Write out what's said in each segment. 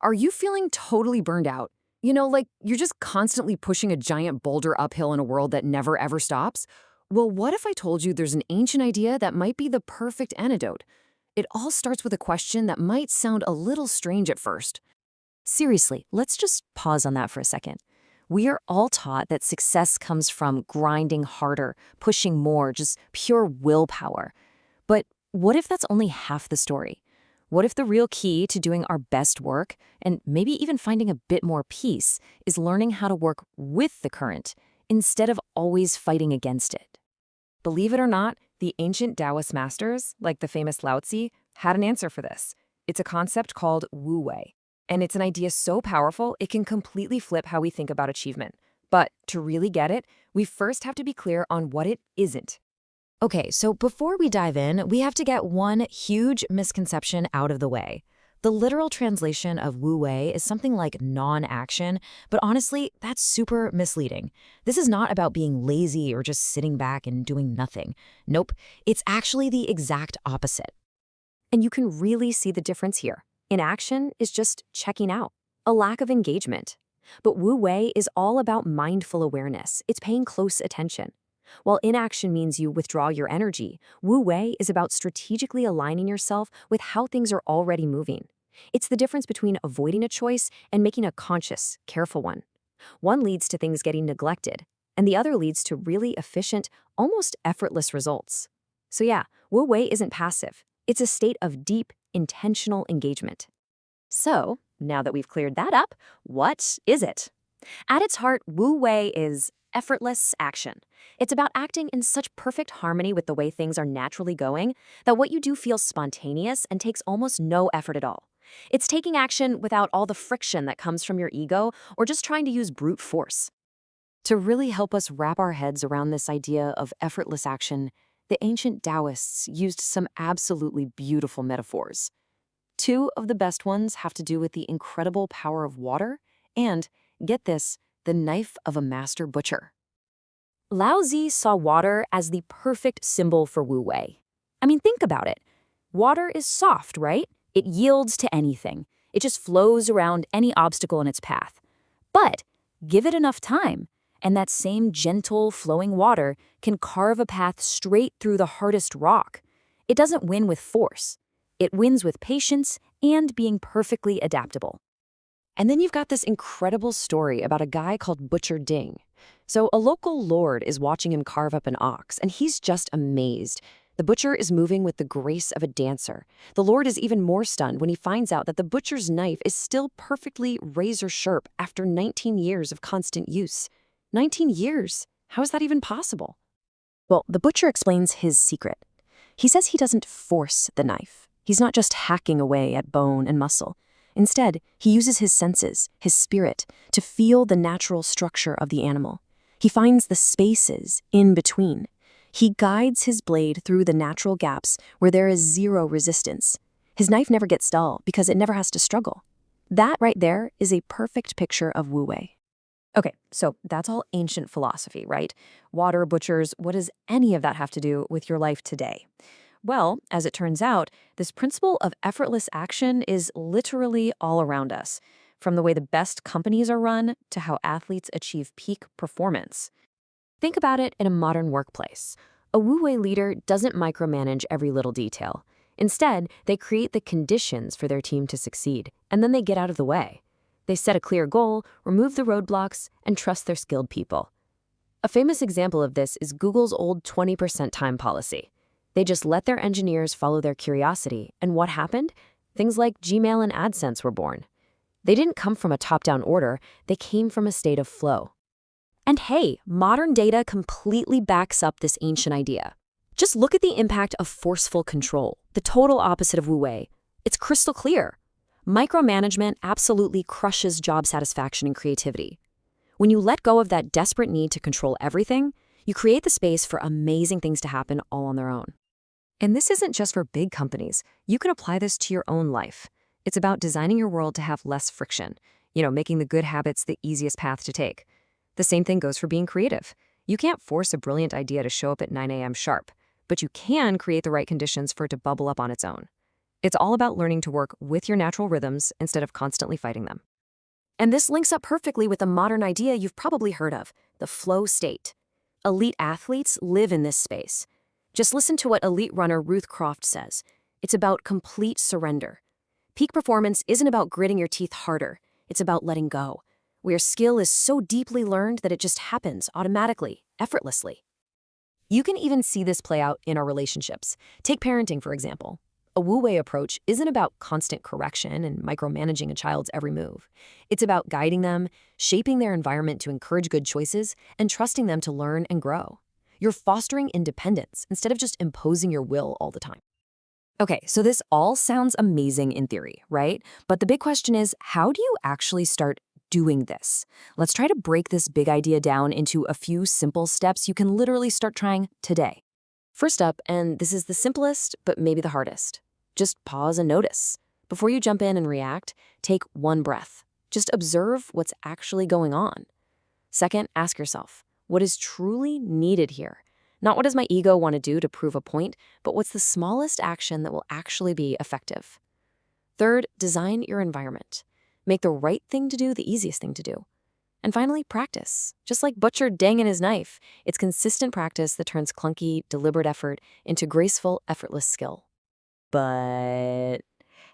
Are you feeling totally burned out? Like you're just constantly pushing a giant boulder uphill in a world that never ever stops? Well, what if I told you there's an ancient idea that might be the perfect antidote? It all starts with a question that might sound a little strange at first. Seriously, let's just pause on that for a second. We are all taught that success comes from grinding harder, pushing more, just pure willpower. But what if that's only half the story? What if the real key to doing our best work, and maybe even finding a bit more peace, is learning how to work with the current instead of always fighting against it? Believe it or not, the ancient Daoist masters, like the famous Laozi, had an answer for this. It's a concept called Wu Wei. And it's an idea so powerful, it can completely flip how we think about achievement. But to really get it, we first have to be clear on what it isn't. Okay, so before we dive in, we have to get one huge misconception out of the way. The literal translation of Wu Wei is something like non-action, but honestly, that's super misleading. This is not about being lazy or just sitting back and doing nothing. Nope, it's actually the exact opposite. And you can really see the difference here. Inaction is just checking out, a lack of engagement. But Wu Wei is all about mindful awareness. It's paying close attention. While inaction means you withdraw your energy, Wu Wei is about strategically aligning yourself with how things are already moving. It's the difference between avoiding a choice and making a conscious, careful one. One leads to things getting neglected, and the other leads to really efficient, almost effortless results. So yeah, Wu Wei isn't passive. It's a state of deep, intentional engagement. So, now that we've cleared that up, what is it? At its heart, Wu Wei is effortless action. It's about acting in such perfect harmony with the way things are naturally going that what you do feels spontaneous and takes almost no effort at all. It's taking action without all the friction that comes from your ego or just trying to use brute force. To really help us wrap our heads around this idea of effortless action, the ancient Taoists used some absolutely beautiful metaphors. Two of the best ones have to do with the incredible power of water and, get this, the knife of a master butcher. Laozi saw water as the perfect symbol for Wu Wei. I mean, think about it. Water is soft, right? It yields to anything. It just flows around any obstacle in its path. But give it enough time, and that same gentle, flowing water can carve a path straight through the hardest rock. It doesn't win with force. It wins with patience and being perfectly adaptable. And then you've got this incredible story about a guy called Butcher Ding. So a local lord is watching him carve up an ox, and he's just amazed. The butcher is moving with the grace of a dancer. The lord is even more stunned when he finds out that the butcher's knife is still perfectly razor-sharp after 19 years of constant use. 19 years? How is that even possible? Well, the butcher explains his secret. He says he doesn't force the knife. He's not just hacking away at bone and muscle. Instead, he uses his senses, his spirit, to feel the natural structure of the animal. He finds the spaces in between. He guides his blade through the natural gaps where there is zero resistance. His knife never gets dull because it never has to struggle. That right there is a perfect picture of Wu Wei. Okay, so that's all ancient philosophy, right? Water, butchers, what does any of that have to do with your life today? Well, as it turns out, this principle of effortless action is literally all around us, from the way the best companies are run to how athletes achieve peak performance. Think about it in a modern workplace. A Wu Wei leader doesn't micromanage every little detail. Instead, they create the conditions for their team to succeed, and then they get out of the way. They set a clear goal, remove the roadblocks, and trust their skilled people. A famous example of this is Google's old 20% time policy. They just let their engineers follow their curiosity, and what happened? Things like Gmail and AdSense were born. They didn't come from a top-down order, they came from a state of flow. And hey, modern data completely backs up this ancient idea. Just look at the impact of forceful control, the total opposite of Wu Wei. It's crystal clear. Micromanagement absolutely crushes job satisfaction and creativity. When you let go of that desperate need to control everything, you create the space for amazing things to happen all on their own. And this isn't just for big companies. You can apply this to your own life. It's about designing your world to have less friction, making the good habits the easiest path to take. The same thing goes for being creative. You can't force a brilliant idea to show up at 9 a.m. sharp, but you can create the right conditions for it to bubble up on its own. It's all about learning to work with your natural rhythms instead of constantly fighting them. And this links up perfectly with a modern idea you've probably heard of, the flow state. Elite athletes live in this space. Just listen to what elite runner Ruth Croft says. It's about complete surrender. Peak performance isn't about gritting your teeth harder. It's about letting go, where skill is so deeply learned that it just happens automatically, effortlessly. You can even see this play out in our relationships. Take parenting, for example. A Wu Wei approach isn't about constant correction and micromanaging a child's every move. It's about guiding them, shaping their environment to encourage good choices, and trusting them to learn and grow. You're fostering independence instead of just imposing your will all the time. Okay, so this all sounds amazing in theory, right? But the big question is, how do you actually start doing this? Let's try to break this big idea down into a few simple steps you can literally start trying today. First up, and this is the simplest, but maybe the hardest, just pause and notice. Before you jump in and react, take one breath. Just observe what's actually going on. Second, ask yourself, what is truly needed here? Not what does my ego want to do to prove a point, but what's the smallest action that will actually be effective? Third, design your environment. Make the right thing to do the easiest thing to do. And finally, practice. Just like Butcher danging his knife, it's consistent practice that turns clunky, deliberate effort into graceful, effortless skill. But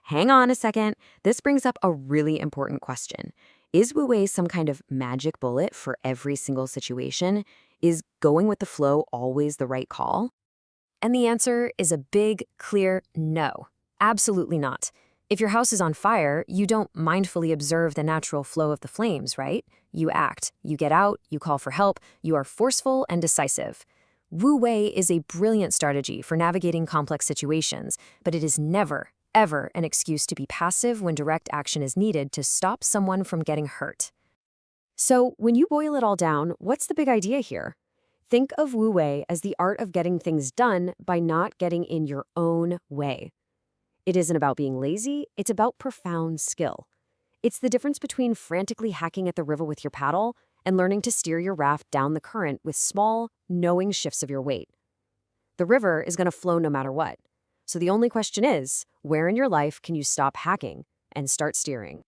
hang on a second. This brings up a really important question. Is Wu Wei some kind of magic bullet for every single situation? Is going with the flow always the right call? And the answer is a big, clear no. Absolutely not. If your house is on fire, you don't mindfully observe the natural flow of the flames, right? You act, you get out, you call for help, you are forceful and decisive. Wu Wei is a brilliant strategy for navigating complex situations, but it is never, ever an excuse to be passive when direct action is needed to stop someone from getting hurt. So, when you boil it all down, what's the big idea here? Think of Wu Wei as the art of getting things done by not getting in your own way. It isn't about being lazy, it's about profound skill. It's the difference between frantically hacking at the river with your paddle and learning to steer your raft down the current with small, knowing shifts of your weight. The river is going to flow no matter what. So the only question is, where in your life can you stop hacking and start steering?